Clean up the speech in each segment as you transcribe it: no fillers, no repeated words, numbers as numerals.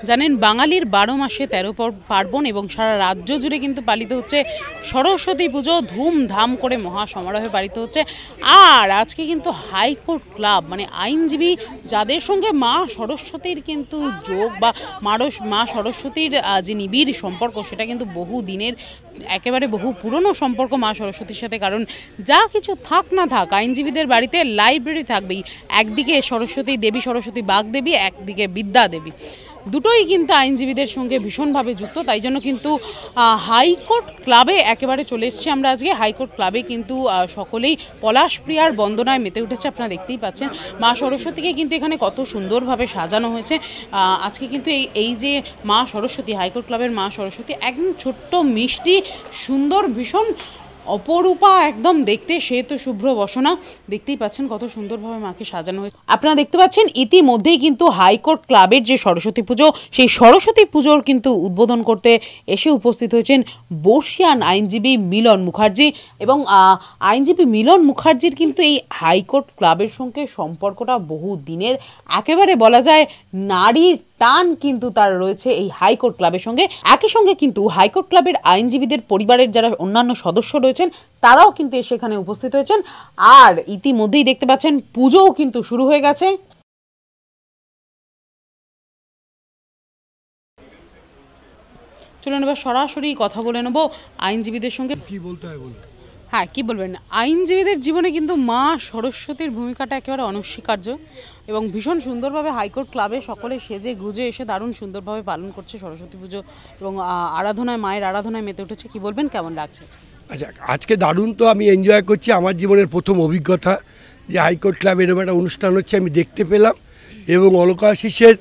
জানেন বাঙালির ১২ মাসে ১৩ পার্বণ এবং সারা রাজ্য জুড়ে কিন্তু পালিত হচ্ছে সরস্বতী পুজো, ধুমধাম করে মহা সমারোহে পালিত হচ্ছে। আর আজকে কিন্তু হাইকোর্ট ক্লাব মানে আইনজীবী যাদের সঙ্গে মা সরস্বতীর কিন্তু যোগ বা মা সরস্বতীর যে নিবিড় সম্পর্ক সেটা কিন্তু বহু দিনের একেবারে বহু পুরনো সম্পর্ক মা সরস্বতীর সাথে। কারণ যা কিছু থাক না থাক আইনজীবীদের বাড়িতে লাইব্রেরি থাকবেই। একদিকে সরস্বতী দেবী, সরস্বতী বাগদেবী, একদিকে বিদ্যা দেবী, দুটোই কিন্তু আইনজীবীদের সঙ্গে ভীষণভাবে যুক্ত। তাই জন্য কিন্তু হাইকোর্ট ক্লাবে একেবারে চলে এসেছি আমরা আজকে। হাইকোর্ট ক্লাবে কিন্তু সকলেই পলাশপ্রিয়ার বন্দনায় মেতে উঠেছে। আপনারা দেখতেই পাচ্ছেন মা সরস্বতীকে কিন্তু এখানে কত সুন্দরভাবে সাজানো হয়েছে। আজকে কিন্তু এই যে মা সরস্বতী, হাইকোর্ট ক্লাবের মা সরস্বতী একদম ছোট্ট মিষ্টি সুন্দর ভীষণ অপরূপা একদম দেখতে, সে তো শুভ্র বসনা। দেখতেই পাচ্ছেন কত সুন্দরভাবে মাকে সাজানো হয়েছে। আপনারা দেখতে পাচ্ছেন ইতিমধ্যেই কিন্তু হাইকোর্ট ক্লাবের যে সরস্বতী পুজো, সেই সরস্বতী পুজোর কিন্তু উদ্বোধন করতে এসে উপস্থিত হয়েছেন বর্ষিয়ান আইনজীবী মিলন মুখার্জি। এবং আইনজীবী মিলন মুখার্জির কিন্তু এই হাইকোর্ট ক্লাবের সঙ্গে সম্পর্কটা বহু দিনের, একেবারে বলা যায় নারীর টান কিন্তু তার রয়েছে এই হাইকোর্ট ক্লাবের সঙ্গে। একই সঙ্গে কিন্তু হাইকোর্ট ক্লাবের আইনজীবীদের পরিবারের যারা অন্যান্য সদস্য রয়েছেন তারাও কিন্তু সেখানে উপস্থিত হয়েছেন। আর ইতিমধ্যেই দেখতে পাচ্ছেন পুজোও কিন্তু শুরু হয়ে গেছে। চলুন এবার সরাসরি কথা বলে নেবো আইনজীবীদের সঙ্গে। কি বলতে হয় বলুন। হ্যাঁ, কি বলবেন? আইনজীবীদের জীবনে কিন্তু মা সরস্বতীর ভূমিকাটা একেবারে অনস্বীকার্য এবং ভীষণ সুন্দরভাবে হাইকোর্ট ক্লাবে সকলে সেজে গুজে এসে দারুণ সুন্দরভাবে পালন করছে সরস্বতী পুজো এবং আরাধনায়, মায়ের আরাধনায় মেতে উঠেছে। কি বলবেন, কেমন লাগছে? আচ্ছা, আজকে দারুণ তো আমি এনজয় করছি। আমার জীবনের প্রথম অভিজ্ঞতা যে হাইকোর্ট ক্লাবে এরকম একটা অনুষ্ঠান হচ্ছে আমি দেখতে পেলাম এবং অলকাশিসের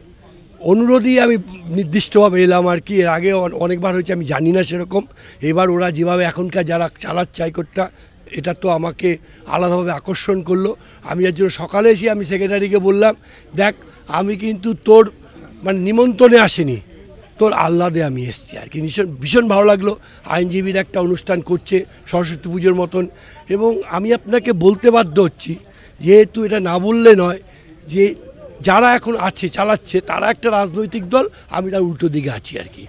অনুরোধেই আমি নির্দিষ্টভাবে এলাম আর কি। এর আগে অনেকবার হয়েছে, আমি জানি না সেরকম। এবার ওরা যেভাবে এখনকার যারা চালাচ্ছে হাইকোর্টটা, এটা তো আমাকে আলাদাভাবে আকর্ষণ করলো। আমি এর জন্য সকালে এসে আমি সেক্রেটারিকে বললাম, দেখ আমি কিন্তু তোর মানে নিমন্ত্রণে আসিনি, তোর আহ্লাদে আমি এসেছি আর কি। ভীষণ ভালো লাগলো আইনজীবীর একটা অনুষ্ঠান করছে সরস্বতী পুজোর মতন। এবং আমি আপনাকে বলতে বাধ্য হচ্ছি, যেহেতু এটা না বললে নয়, যে যারা এখন আছে চালাচ্ছে তারা একটা রাজনৈতিক দল, আমি তার উল্টো দিকে আছি আর কি।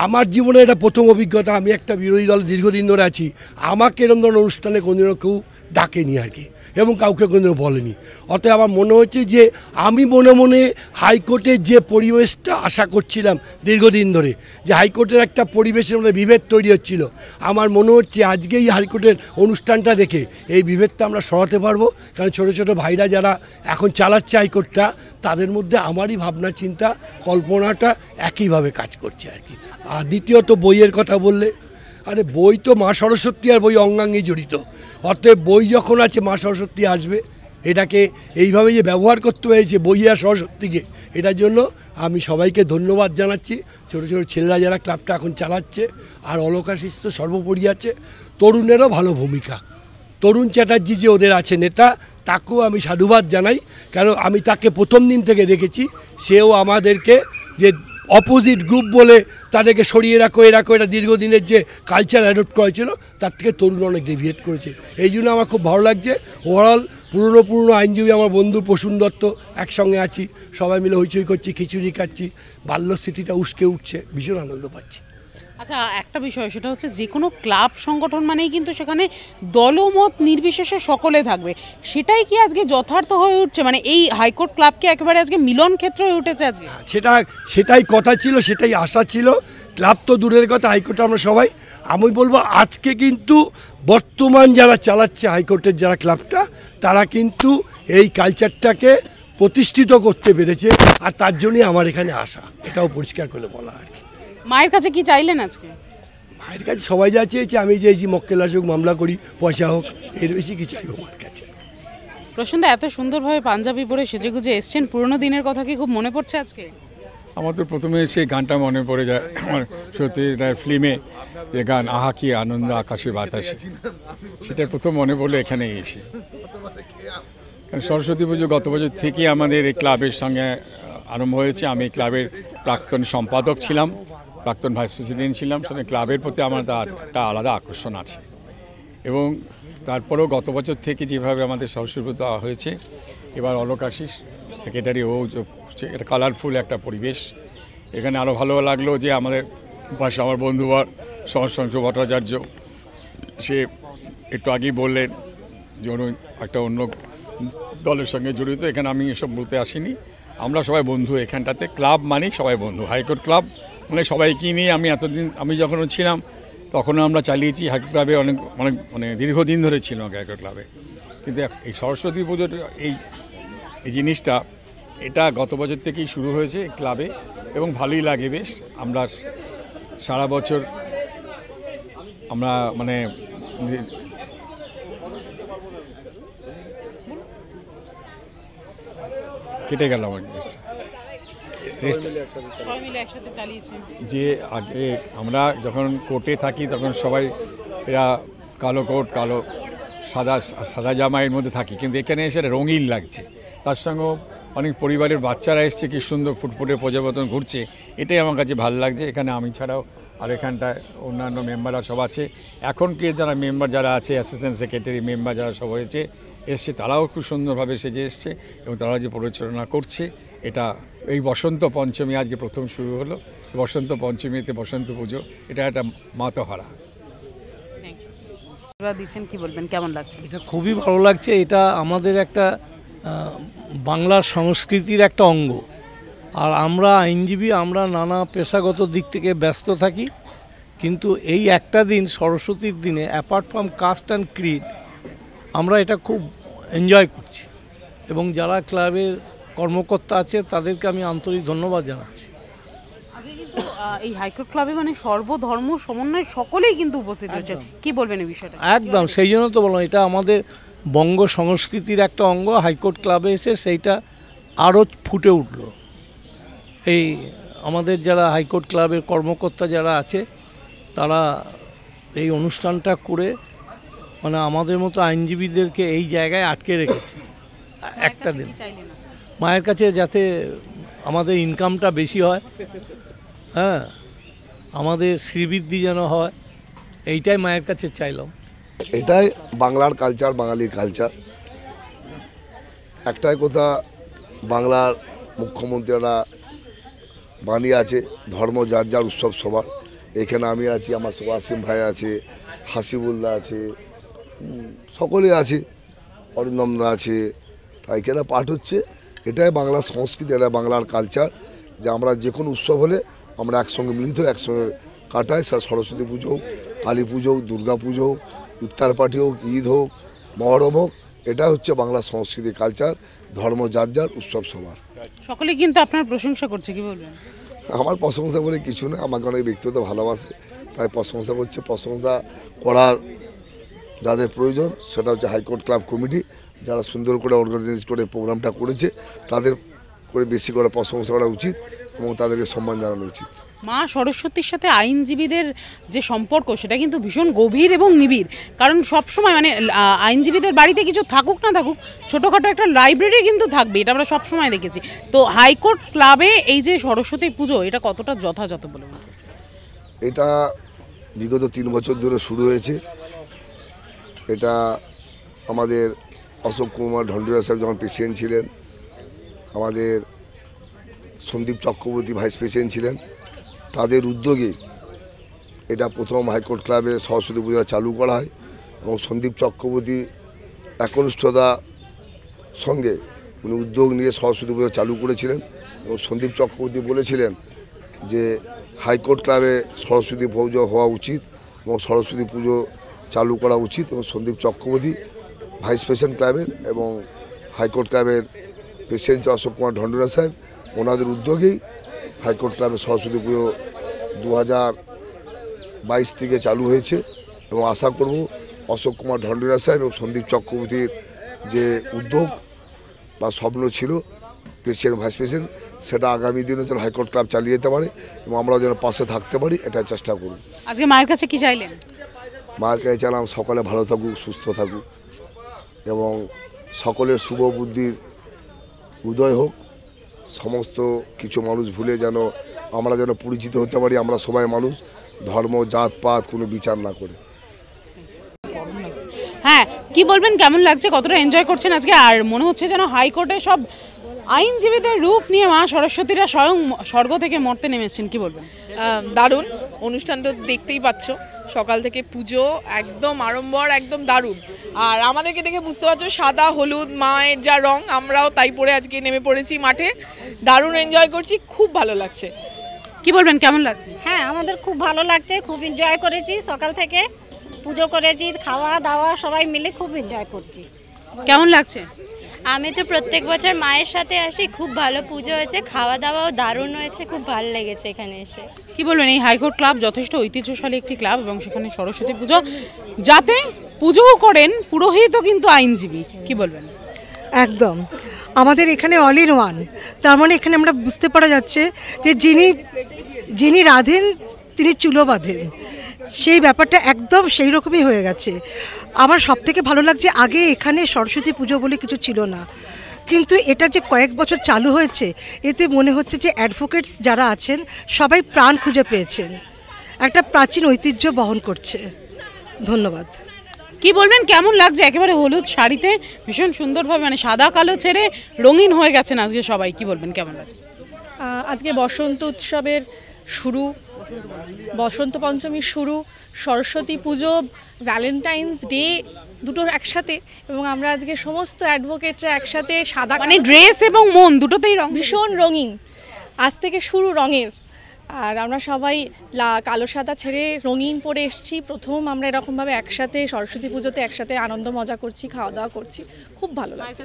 আমার জীবনে এটা প্রথম অভিজ্ঞতা। আমি একটা বিরোধী দল দীর্ঘদিন ধরে আছি, আমাকে এরকম ধরনের অনুষ্ঠানে কোনোদিনও কেউ ডাকেনি আর কি এবং কাউকে কোনোদিনও বলেনি। অতএব আমার মনে হচ্ছে যে আমি মনে মনে হাইকোর্টের যে পরিবেশটা আশা করছিলাম দীর্ঘদিন ধরে, যে হাইকোর্টের একটা পরিবেশের মধ্যে বিভেদ তৈরি হচ্ছিল, আমার মনে হচ্ছে আজকে এই হাইকোর্টের অনুষ্ঠানটা দেখে এই বিভেদটা আমরা সরাতে পারবো। কারণ ছোটো ছোটো ভাইরা যারা এখন চালাচ্ছে হাইকোর্টটা, তাদের মধ্যে আমারই ভাবনা চিন্তা কল্পনাটা একইভাবে কাজ করছে আর কি। আর দ্বিতীয়ত বইয়ের কথা বললে, আরে বই তো মা সরস্বতী আর বই অঙ্গাঙ্গি জড়িত। অতএব বই যখন আছে মা সরস্বতী আসবে, এটাকে এইভাবে যে ব্যবহার করতে হয়েছে বই আর সরস্বতীকে, এটার জন্য আমি সবাইকে ধন্যবাদ জানাচ্ছি। ছোটো ছোটো ছেলেরা যারা ক্লাবটা এখন চালাচ্ছে, আর অলকাশিস তো সর্বোপরি আছে। তরুণেরও ভালো ভূমিকা, তরুণ চ্যাটার্জি যে ওদের আছে নেতা, তাকেও আমি সাধুবাদ জানাই। কারণ আমি তাকে প্রথম দিন থেকে দেখেছি, সেও আমাদেরকে যে অপোজিট গ্রুপ বলে তাদেরকে সরিয়ে রাখো এটা দীর্ঘদিনের যে কালচার অ্যাডপ্ট করেছিল, তার থেকে তরুণ অনেক ডেভিয়েট করেছে। এই জন্য আমার খুব ভালো লাগছে। ওভারঅল পুরনো আইনজীবী আমার বন্ধু প্রসূন দত্ত, একসঙ্গে আছি, সবাই মিলে হইচই করছি, খিচুড়ি খাচ্ছি, বাল্যস্মৃতিটা উস্কে উঠছে, ভীষণ আনন্দ পাচ্ছি। আচ্ছা, একটা বিষয় সেটা হচ্ছে যে কোনো ক্লাব সংগঠন মানেই কিন্তু সেখানে দলমত নির্বিশেষে সকলে থাকবে, সেটাই কি আজকে যথার্থ হয়ে উঠছে? মানে এই হাইকোর্ট ক্লাবকে একেবারে আজকে মিলন ক্ষেত্র হয়ে উঠেছে আজকে। সেটাই কথা ছিল, সেটাই আশা ছিল। ক্লাব তো দূরের কথা, হাইকোর্টে আমরা সবাই, আমি বলবো আজকে কিন্তু বর্তমান যারা চালাচ্ছে হাইকোর্টের যারা ক্লাবটা, তারা কিন্তু এই কালচারটাকে প্রতিষ্ঠিত করতে পেরেছে। আর তার জন্যই আমার এখানে আসা, এটাও পরিষ্কার করে বলা আর কি। মায়ের কাছে কি চাইলেন আজকে? মায়ের কাছে সবাই যা চেয়েছে, আমি চেয়েছি মক্কেল আসুক, মামলা করি, পয়সা হোক, এর বেশি কি চাইবো মায়ের কাছে। প্রশান্ত, এত সুন্দরভাবে পাঞ্জাবি পরে সেজেগুজে এসছেন, পুরোনো দিনের কথা কি খুব মনে পড়ছে আজকে? আমার তো প্রথমে সেই গানটা মনে পড়ে যায়, আমার সত্যি ফিল্মে যে গান আহা কি আনন্দ আকাশে বাতাসে, সেটা প্রথম মনে পড়লো এখানে এসে। কারণ সরস্বতী পুজো গত বছর থেকেই আমাদের এই ক্লাবের সঙ্গে আরম্ভ হয়েছে। আমি ক্লাবের প্রাক্তন সম্পাদক ছিলাম, প্রাক্তন ভাইস প্রেসিডেন্ট ছিলাম, সেখানে ক্লাবের প্রতি আমার একটা আলাদা আকর্ষণ আছে। এবং তারপরেও গত বছর থেকে যেভাবে আমাদের সরস্বতী পুজো হয়েছে, এবার অলকাশিস সেক্রেটারি, ও এটা কালারফুল একটা পরিবেশ এখানে আরও ভালো লাগলো যে আমাদের পাশে আমার বন্ধুবর সহস্রাংশ ভট্টাচার্য, সে একটু আগেই বললেন যে উনি একটা অন্য দলের সঙ্গে জড়িত। এখানে আমি এসব বলতে আসিনি, আমরা সবাই বন্ধু এখানটাতে। ক্লাব মানেই সবাই বন্ধু। হাইকোর্ট ক্লাব মানে সবাইকে নিয়ে আমি যখন ছিলাম তখনও আমরা চালিয়েছি। হাইকোর্ট ক্লাবে অনেক মানে দীর্ঘদিন ধরে ছিল হাইকোর্ট ক্লাবে। কিন্তু এই সরস্বতী পুজোর এই জিনিসটা এটা গত বছর থেকেই শুরু হয়েছে ক্লাবে এবং ভালোই লাগে বেশ। আমরা সারা বছর আমরা মানে কেটে গেল আমার যে আগে আমরা যখন কোর্টে থাকি তখন সবাই এরা কালো কোট কালো সাদা জামা এর মধ্যে থাকি, কিন্তু এখানে এসে রঙিন লাগছে। তার সঙ্গেও অনেক পরিবারের বাচ্চারা এসছে, কি সুন্দর ফুটফুটে প্রজাপতন ঘুরছে, এটাই আমার কাছে ভালো লাগছে। এখানে আমি ছাড়াও আর এখানটায় অন্যান্য মেম্বাররা সব আছে। এখনকে যারা মেম্বার যারা আছে, অ্যাসিস্ট্যান্ট সেক্রেটারি মেম্বার যারা সব হয়েছে এসছে, তারাও খুব সুন্দরভাবে সেজে এসছে এবং তারা যে পরিচালনা করছে এটা। এই বসন্ত পঞ্চমী আজকে প্রথম শুরু হলো, বসন্ত পঞ্চমীতে বসন্ত পুজো, এটা একটা মাতোহারা। দিচ্ছেন, কি বলবেন, কেমন লাগছে? এটা খুবই ভালো লাগছে। এটা আমাদের একটা বাংলার সংস্কৃতির একটা অঙ্গ। আর আমরা আইনজীবী, আমরা নানা পেশাগত দিক থেকে ব্যস্ত থাকি, কিন্তু এই একটা দিন সরস্বতীর দিনে apart from caste and creed আমরা এটা খুব এনজয় করছি এবং যারা ক্লাবের কর্মকর্তা আছে তাদেরকে আমি আন্তরিক ধন্যবাদ জানাচ্ছি। এই হাইকোর্ট ক্লাবে মানে সর্বধর্ম সমন্বয় সকলেই কিন্তু উপস্থিত হয়েছে, কি বলবেন এই বিষয়টা? একদম, সেই জন্য তো বললাম এটা আমাদের বঙ্গ সংস্কৃতির একটা অঙ্গ। হাইকোর্ট ক্লাবে এসে সেইটা আরও ফুটে উঠল। এই আমাদের যারা হাইকোর্ট ক্লাবের কর্মকর্তা যারা আছে তারা এই অনুষ্ঠানটা করে মানে আমাদের মতো আইনজীবীদেরকে এই জায়গায় আটকে রেখেছে একটা দিন। মায়ের কাছে যাতে আমাদের ইনকামটা বেশি হয়, হ্যাঁ, আমাদের শ্রীবৃদ্ধি যেন হয়, এইটাই মায়ের কাছে চাইলাম। এটাই বাংলার কালচার, বাঙালির কালচার। একটাই কথা, বাংলার মুখ্যমন্ত্রীরা বানিয়ে আছে ধর্ম যার যার উৎসব সবার। এখানে আমি আছি, আমার ওয়াসিম ভাই আছে, হাসিবুল্লাহ আছে, সকলে আছে, অরিন্দমদা আছে। তাই এখানে পাঠ হচ্ছে। এটাই বাংলার সংস্কৃতি, এটা বাংলার কালচার, যে আমরা যে কোনো উৎসব হলে আমরা একসঙ্গে মিলিত একসঙ্গে কাটাই। স্যার সরস্বতী পুজো হোক, কালী পুজো হোক, দুর্গা পুজো হোক, ইফতার পার্টি হোক, ঈদ হোক, মহরম হোক, এটা হচ্ছে বাংলার সংস্কৃতি কালচার। ধর্ম যার যার, উৎসব সবার। সকলে কিন্তু আপনার প্রশংসা করছে, কি বলবেন? আমার প্রশংসা বলে কিছু না, আমাকে অনেক ব্যক্তিগত ভালোবাসে তাই প্রশংসা করছে। প্রশংসা করার যাদের প্রয়োজন সেটা হচ্ছে হাইকোর্ট ক্লাব কমিটি, যারা সুন্দর করে অর্গানাইজ করে প্রোগ্রামটা করেছে, তাদের করে বেশি করে প্রশংসা করা উচিত এবং তাদেরকে সম্মান জানানো উচিত। মা সরস্বতীর সাথে আইনজীবীদের যে সম্পর্ক সেটা কিন্তু ভীষণ গভীর এবং নিবিড়। কারণ সবসময় মানে আইনজীবীদের বাড়িতে কিছু থাকুক না থাকুক, ছোটোখাটো একটা লাইব্রেরি কিন্তু থাকবে, এটা আমরা সবসময় দেখেছি। তো হাইকোর্ট ক্লাবে এই যে সরস্বতী পুজো, এটা কতটা যথাযথ বলে মনে করেন? এটা বিগত 3 বছর ধরে শুরু হয়েছে। এটা আমাদের অশোক কুমার ঢন্ডুরা সাহেব যখন প্রেসিডেন্ট ছিলেন, আমাদের সন্দীপ চক্রবর্তী ভাইস প্রেসিডেন্ট ছিলেন, তাদের উদ্যোগে এটা প্রথম হাইকোর্ট ক্লাবে সরস্বতী পূজা চালু করা হয় এবং সন্দীপ চক্রবর্তী একনিষ্ঠতার সঙ্গে উনি উদ্যোগ নিয়ে সরস্বতী পূজা চালু করেছিলেন এবং সন্দীপ চক্রবর্তী বলেছিলেন যে হাইকোর্ট ক্লাবে সরস্বতী পুজো হওয়া উচিত এবং সরস্বতী পুজো চালু করা উচিত। এবং সন্দীপ চক্রবর্তী ভাইস প্রেসিডেন্ট ক্লাবের এবং হাইকোর্ট ক্লাবের প্রেসিডেন্ট অশোক কুমার ঢন্ডুরা সাহেব, ওনাদের উদ্যোগেই হাইকোর্ট ক্লাবে সরস্বতী পুজো 2022 থেকে চালু হয়েছে এবং আশা করব অশোক কুমার ঢন্ডুরা সাহেব এবং সন্দীপ চক্রবর্তীর যে উদ্যোগ বা স্বপ্ন ছিল প্রেসিডেন্ট ভাইস প্রেসিডেন্ট, সেটা আগামী দিনে যেন হাইকোর্ট ক্লাব চালিয়ে যেতে পারে এবং আমরাও যেন পাশে থাকতে পারি, এটা চেষ্টা করব। আজকে মায়ের কাছে কি চাইলেন? মায়ের কাছে চাইলাম সকলে ভালো থাকুক, সুস্থ থাকুক এবং সকলের শুভ বুদ্ধির উদয় হোক। সমস্ত কিছু মানুষ ভুলে যেন আমরা যেন পরিচিত হতে পারি, আমরা সবাই মানুষ, ধর্ম জাতপাত কোনো বিচার না করে। হ্যাঁ, কি বলবেন, কেমন লাগছে, কতটা এনজয় করছেন আজকে? আর মনে হচ্ছে যেন হাইকোর্টে সব আইনজীবীদের রূপ নিয়ে মা সরস্বতীরা স্বয়ং স্বর্গ থেকে মর্তে নেমেছেন, কি বলবেন? দারুণ অনুষ্ঠান তো দেখতেই পাচ্ছ, সকাল থেকে পুজো একদম আড়ম্বর, একদম দারুণ। আর আমাদেরকে দেখে বুঝতে পারছো সাদা হলুদ মায়ের যা রং, আমরাও তাই পরে আজকে নেমে পড়েছি মাঠে, দারুণ এনজয় করছি, খুব ভালো লাগছে। কি বলবেন, কেমন লাগছে? হ্যাঁ, আমাদের খুব ভালো লাগছে, খুব এনজয় করেছি, সকাল থেকে পুজো করেছি, খাওয়া দাওয়া সবাই মিলে খুব এনজয় করছি। কেমন লাগছে? আমি তো প্রত্যেক বছর মায়ের সাথে আসি, খুব ভালো পুজো হয়েছে, খাওয়া দাওয়াও দারুণ হয়েছে, খুব ভালো লেগেছে এখানে এসে। কি বলবেন, এই হাইকোর্ট ক্লাব যথেষ্ট ঐতিহ্যশালী একটি ক্লাব এবং সেখানে সরস্বতী পুজো, যাতে পুজোও করেন পুরোহিতও কিন্তু আইনজীবী, কি বলবেন? একদম আমাদের এখানে অল ইন ওয়ান, তার মানে এখানে আমরা বুঝতে পারা যাচ্ছে যে যিনি রাধেন তিনি চুলো বাঁধেন, সেই ব্যাপারটা একদম সেই রকমই হয়ে গেছে। আমার সব থেকে ভালো লাগছে, আগে এখানে সরস্বতী পুজো বলে কিছু ছিল না, কিন্তু এটা যে কয়েক বছর চালু হয়েছে, এতে মনে হচ্ছে যে অ্যাডভোকেটস যারা আছেন সবাই প্রাণ খুঁজে পেয়েছেন, একটা প্রাচীন ঐতিহ্য বহন করছে। ধন্যবাদ। কি বলবেন, কেমন লাগছে? একেবারে হলুদ শাড়িতে ভীষণ সুন্দরভাবে, মানে সাদা কালো ছেড়ে রঙিন হয়ে গেছেন আজকে সবাই, কি বলবেন, কেমন লাগছে? আজকে বসন্ত উৎসবের শুরু, বসন্ত পঞ্চমীর শুরু, সরস্বতী পুজো, ভ্যালেন্টাইন্স ডে দুটোর একসাথে, এবং আমরা আজকে সমস্ত অ্যাডভোকেটরা একসাথে সাদা, মানে ড্রেস এবং মন দুটোতেই রং, ভীষণ রঙিন। আজ থেকে শুরু রঙের, আর আমরা সবাই কালো সাদা ছেড়ে রঙিন পরে এসেছি। প্রথম আমরা এরকমভাবে একসাথে সরস্বতী পুজোতে একসাথে আনন্দ মজা করছি, খাওয়া দাওয়া করছি, খুব ভালো লাগছে।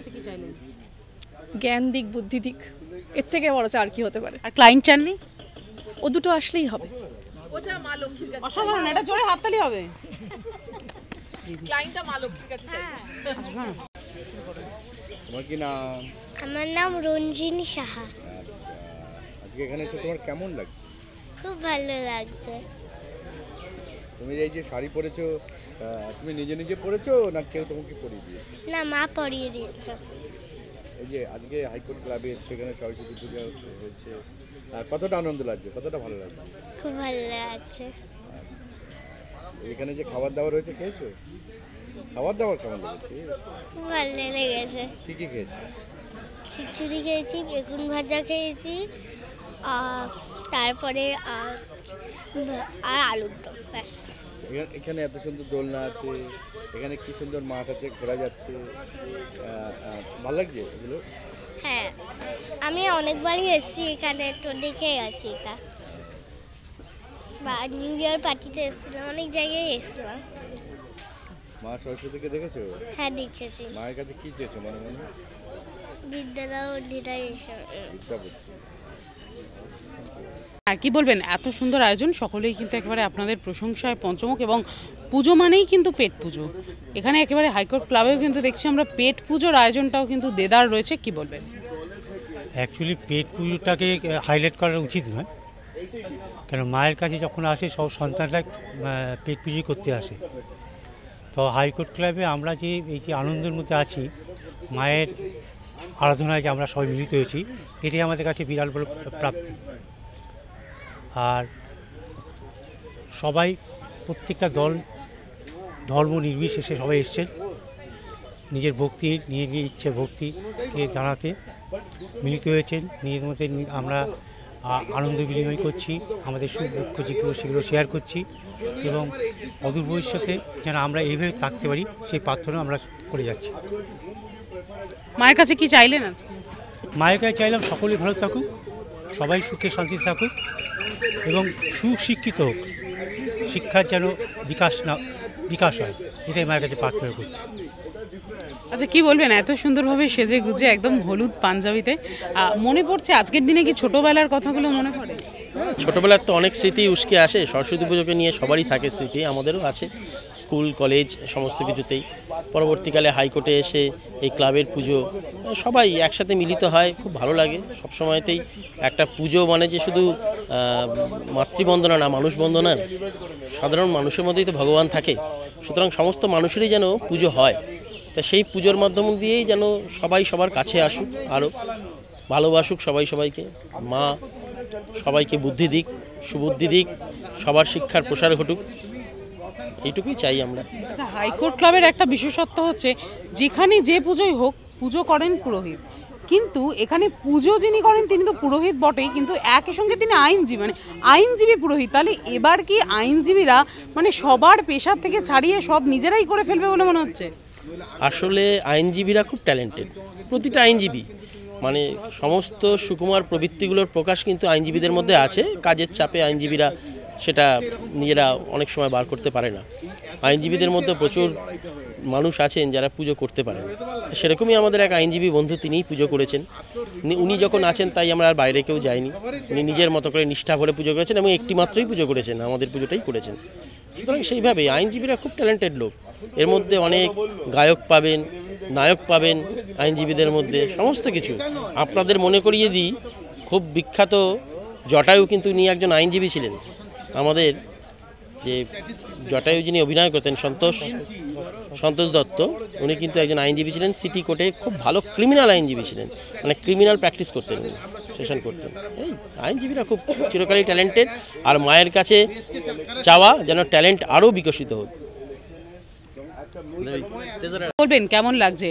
জ্ঞান দিক, বুদ্ধি দিক, এর থেকে বড় আর কি হতে পারে? আর ক্লায়েন্ট চাননি? ও দুটো আসলেই হবে। ওটা মা লক্ষ্মীর কাছে, অসাধারণ, এটা জোরে হাততালি হবে। ক্লায়েন্টটা মা লক্ষ্মীর কাছে চাই। তোমার কি নাম? আমার নাম রঞ্জিনী সাহা। আজকে এখানে এসে তোমার কেমন লাগছে? খুব ভালো লাগছে। তুমি এই যে শাড়ি পরেছো, তুমি নিজে নিজে পরেছো না কেউ তোমাকে পরিয়ে দিয়েছে? না, মা পরিয়ে দিয়েছে। এই যে আজকে হাইকোর্ট ক্লাবে সেখানে সরস্বতী পুজো হয়েছে, কতটা আনন্দ লাগছে, কতটা ভালো লাগছে? খুব ভালো লাগছে। এখানে যে খাবার দাবার হয়েছে, খেয়েছো? খাবার দাবার কেমন লেগেছে? খুব ভালো লেগেছে। কি কি খেয়েছো? খিচুড়ি খেয়েছি, বেগুন ভাজা খেয়েছি, তারপরে আর আলুর দম, ব্যাস। এখানে এত সুন্দর দোলনা আছে, এখানে কি সুন্দর মাঠ আছে, ঘোরা যাচ্ছে, ভালো লাগছে এগুলো? হ্যাঁ, আমি অনেকবারই এসেছি এখানে, তো দেখে গেছি এটা, বা নিউ ইয়ার পার্টিতে এসেছিলাম, অনেক জায়গায় এসেছিলাম। মা সরস্বতীকে দেখেছো? হ্যাঁ, দেখেছি। মায়ের কাছে কি চেয়েছো মনে মনে? বিদ্যা দাও, বিদ্যা বুদ্ধি। আর কি বলবেন, এত সুন্দর আয়োজন, সকলেই কিন্তু একেবারে আপনাদের প্রশংসায় পঞ্চমুখ, এবং পুজো মানেই কিন্তু পেট পুজো। এখানে একেবারে হাইকোর্ট ক্লাবেও কিন্তু দেখছি আমরা পেট পুজোর আয়োজনটাও কিন্তু দেদার রয়েছে, কি বলবেন? অ্যাকচুয়ালি পেট পুজোটাকে হাইলাইট করা উচিত নয়, কারণ মায়ের কাছে যখন আসে সব সন্তানরা পেট পুজো করতে আসে। তো হাইকোর্ট ক্লাবে আমরা যে এই যে আনন্দের মধ্যে আছি, মায়ের আরাধনায় যে আমরা সবাই মিলিত হয়েছি, এটাই আমাদের কাছে বিরাট বড় প্রাপ্তি। আর সবাই, প্রত্যেকটা দল ধর্ম নির্বিশেষে সবাই এসছেন নিজের ভক্তি, নিজের ইচ্ছে ভক্তিকে জানাতে মিলিত হয়েছেন। নিজেদের মধ্যে আমরা আনন্দ বিনিময় করছি, আমাদের সুখ দুঃখ যেগুলো সেগুলো শেয়ার করছি, এবং অদূর ভবিষ্যতে যেন আমরা এইভাবে থাকতে পারি সেই প্রার্থনা আমরা করে যাচ্ছি। মায়ের কাছে কি চাইলেন আজকে? মায়ের কাছে চাইলাম সকলেই ভালো থাকুক, সবাই সুখে শান্তিতে থাকুক এবং সুশিক্ষিত হোক, শিক্ষার যেন বিকাশ হয়, এটাই মায়ের কাছে প্রার্থনা করছি। আচ্ছা, কি বলবেন, এত সুন্দরভাবে সেজে গুজে একদম হলুদ পাঞ্জাবিতে মনে পড়ছে আজকের দিনে কি ছোটবেলার কথাগুলো মনে পড়ে? ছোটবেলার তো অনেক স্মৃতি উস্কে আসে, সরস্বতী পুজোকে নিয়ে সবারই থাকে স্মৃতি, আমাদেরও আছে, স্কুল কলেজ সমস্ত কিছুতেই। পরবর্তীকালে হাইকোর্টে এসে এই ক্লাবের পুজো সবাই একসাথে মিলিত হয়, খুব ভালো লাগে। সবসময়তেই একটা পুজো মানে যে শুধু মাতৃবন্দনা না, মানুষ বন্দনা, সাধারণ মানুষের মধ্যেই তো ভগবান থাকে, সুতরাং সমস্ত মানুষেরই যেন পুজো হয়। তা সেই পুজোর মাধ্যম দিয়েই যেন সবাই সবার কাছে আসুক, আরও ভালোবাসুক সবাই সবাইকে, মা সবাইকে বুদ্ধি দিক, সুবুদ্ধি দিক, সবার শিক্ষার প্রসার ঘটুক, এইটুকুই চাই আমরা। আচ্ছা, হাইকোর্ট ক্লাবের একটা বিশেষত্ব হচ্ছে যেখানে যে পুজোই হোক পুজো করেন পুরোহিত, কিন্তু এখানে পুজো যিনি করেন তিনি তো পুরোহিত বটেই, কিন্তু একই সঙ্গে তিনি আইনজীবী, মানে আইনজীবী পুরোহিত। তাহলে এবার কি আইনজীবীরা মানে সবার পেশার থেকে ছাড়িয়ে সব নিজেরাই করে ফেলবে বলে মনে হচ্ছে? আসলে আইনজীবীরা খুব ট্যালেন্টেড, প্রতিটা আইনজীবী, মানে সমস্ত সুকুমার প্রবৃত্তিগুলোর প্রকাশ কিন্তু আইনজীবীদের মধ্যে আছে। কাজের চাপে আইনজীবীরা সেটা নিজেরা অনেক সময় বার করতে পারে না। আইনজীবীদের মধ্যে প্রচুর মানুষ আছেন যারা পুজো করতে পারেন, সেরকমই আমাদের এক আইনজীবী বন্ধু, তিনিই পুজো করেছেন। উনি যখন আছেন তাই আমরা আর বাইরে কেউ যাইনি, উনি নিজের মতো করে নিষ্ঠা ভরে পুজো করেছেন এবং একটি মাত্রই পুজো করেছেন, আমাদের পুজোটাই করেছেন। সুতরাং সেইভাবেই আইনজীবীরা খুব ট্যালেন্টেড লোক। এর মধ্যে অনেক গায়ক পাবেন, নায়ক পাবেন আইনজীবীদের মধ্যে, সমস্ত কিছু। আপনাদের মনে করিয়ে দিই, খুব বিখ্যাত জটায়ু কিন্তু উনি একজন আইনজীবী ছিলেন। আমাদের যে জটায়ু যিনি অভিনয় করতেন সন্তোষ দত্ত, উনি কিন্তু একজন আইনজীবী ছিলেন, সিটি কোর্টে খুব ভালো ক্রিমিনাল আইনজীবী ছিলেন, মানে ক্রিমিনাল প্র্যাকটিস করতেন, উনি সেশন করতেন। এই আইনজীবীরা খুব চিরকালই ট্যালেন্টেড, আর মায়ের কাছে চাওয়া যেন ট্যালেন্ট আরও বিকশিত হোক। বলবেন কেমন লাগছে?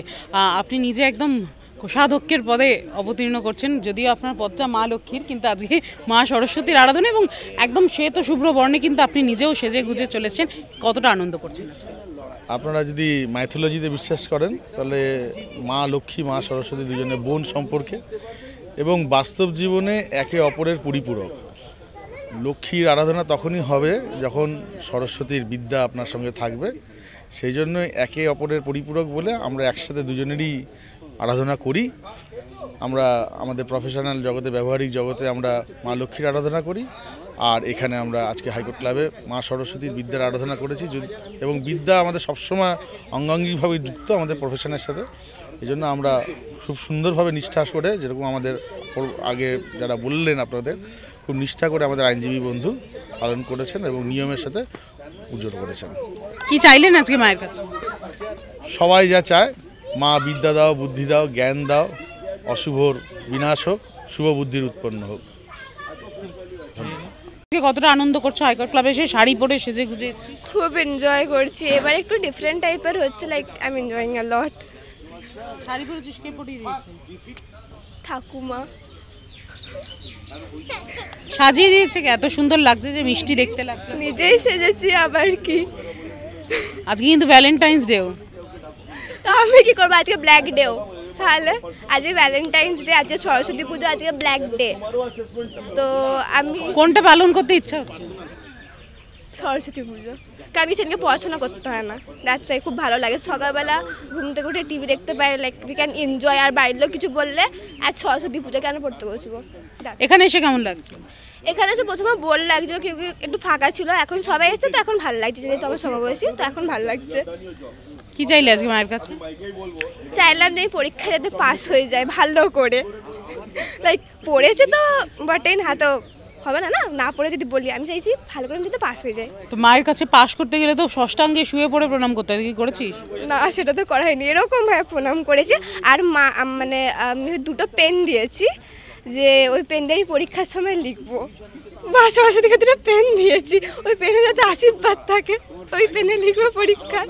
আপনি নিজে একদম কোষাধ্যক্ষের পদে অবতীর্ণ করছেন, যদিও আপনার পদটা মা লক্ষ্মীর, কিন্তু আজকে মা সরস্বতীর আরাধনা এবং একদম শ্বেত শুভ্র বর্ণে কিন্তু আপনি নিজেও সেজে গুজে চলেছেন। কতটা আনন্দ করছেন? আপনারা যদি মাইথোলজিতে বিশ্বাস করেন তাহলে মা লক্ষ্মী মা সরস্বতী দুজনে বোন সম্পর্কে এবং বাস্তব জীবনে একে অপরের পরিপূরক। লক্ষ্মীর আরাধনা তখনই হবে যখন সরস্বতীর বিদ্যা আপনার সঙ্গে থাকবে, সেই জন্য একে অপরের পরিপূরক বলে আমরা একসাথে দুজনেরই আরাধনা করি। আমরা আমাদের প্রফেশনাল জগতে, ব্যবহারিক জগতে আমরা মা লক্ষ্মীর আরাধনা করি, আর এখানে আমরা আজকে হাইকোর্ট ক্লাবে মা সরস্বতীর বিদ্যার আরাধনা করেছি। এবং বিদ্যা আমাদের সবসময় অঙ্গাঙ্গিকভাবে যুক্ত আমাদের প্রফেশনের সাথে, এই জন্য আমরা খুব সুন্দরভাবে নিষ্ঠা করে, যেরকম আমাদের আগে যারা বললেন আপনাদের, খুব নিষ্ঠা করে আমাদের আইনজীবী বন্ধু পালন করেছেন এবং নিয়মের সাথে পুজো করেছেন। কি চাইলেন আজকে মায়ের কাছে? সবাই যা চায়, মা বিদ্যা দাও, বুদ্ধি দাও, জ্ঞান দাও, অশুভর বিনাশ হোক, শুভ বুদ্ধির উৎপন্ন হোক। কতটা আনন্দ করছো হাইকোর্ট ক্লাবে এসে শাড়ি পরে সেজে গুজে? খুব এনজয় করছি, এবার একটু ডিফারেন্ট টাইপের হচ্ছে, লাইক আই এম এনজয়িং আ লট। শাড়ি পরেছিস? কে পরিয়ে দিয়েছে? ঠাকুমা সাজিয়ে দিয়েছে। এত সুন্দর লাগছে যে মিষ্টি দেখতে লাগছে। নিজেই সেজেছি, আবার কি। আজকে কিন্তু ভ্যালেন্টাইন্স ডেও, তো আমি কি করবো? আজকে ব্ল্যাক ডেও, তাহলে আজকে ভ্যালেন্টাইন্স ডে, আজকে সরস্বতী পুজো, আজকে ব্ল্যাক ডে, তো আমি কোনটা পালন করতে ইচ্ছা হচ্ছে? সরস্বতী পুজো, কারণ কি সেদিনকে পড়াশোনা করতে হয় না, দ্যাটস ওয়াই খুব ভালো লাগে। সকালবেলা ঘুম থেকে উঠে টিভি দেখতে পাই, লাইক উই ক্যান এনজয়। আর বাড়ির লোক কিছু বললে আজ সরস্বতী পুজো কেন পড়তে বসবো। এখানে এসে কেমন লাগছে? এখানে এসে প্রথমে বোর লাগছে, কেউ একটু ফাঁকা ছিল, এখন সবাই এসছে তো এখন ভালো লাগছে, যেহেতু আমার সমবয়সী, তো এখন ভালো লাগছে। কি চাইলে আজকে মায়ের কাছে? চাইলাম যে পরীক্ষা যাতে পাস হয়ে যায় ভালো করে, লাইক পড়েছে তো বটেন, হাতে হবে না, না পড়ে যদি বলি, আমি চাইছি ভালো করে যাতে পাস হয়ে যায়। তো মায়ের কাছে পাস করতে গেলে তো ষষ্ঠাঙ্গে শুয়ে পড়ে প্রণাম করতে হয়, কি করেছিস? না, সেটা তো করা হয়নি, এরকম ভাবে প্রণাম করেছি। আর মা মানে আমি দুটো পেন দিয়েছি, যে ওই পেন দিয়ে আমি পরীক্ষার সময় লিখবো, বাসা থেকে দুটো পেন দিয়েছি, ওই পেনে যাতে আশীর্বাদ থাকে, ওই পেনে লিখবো পরীক্ষা।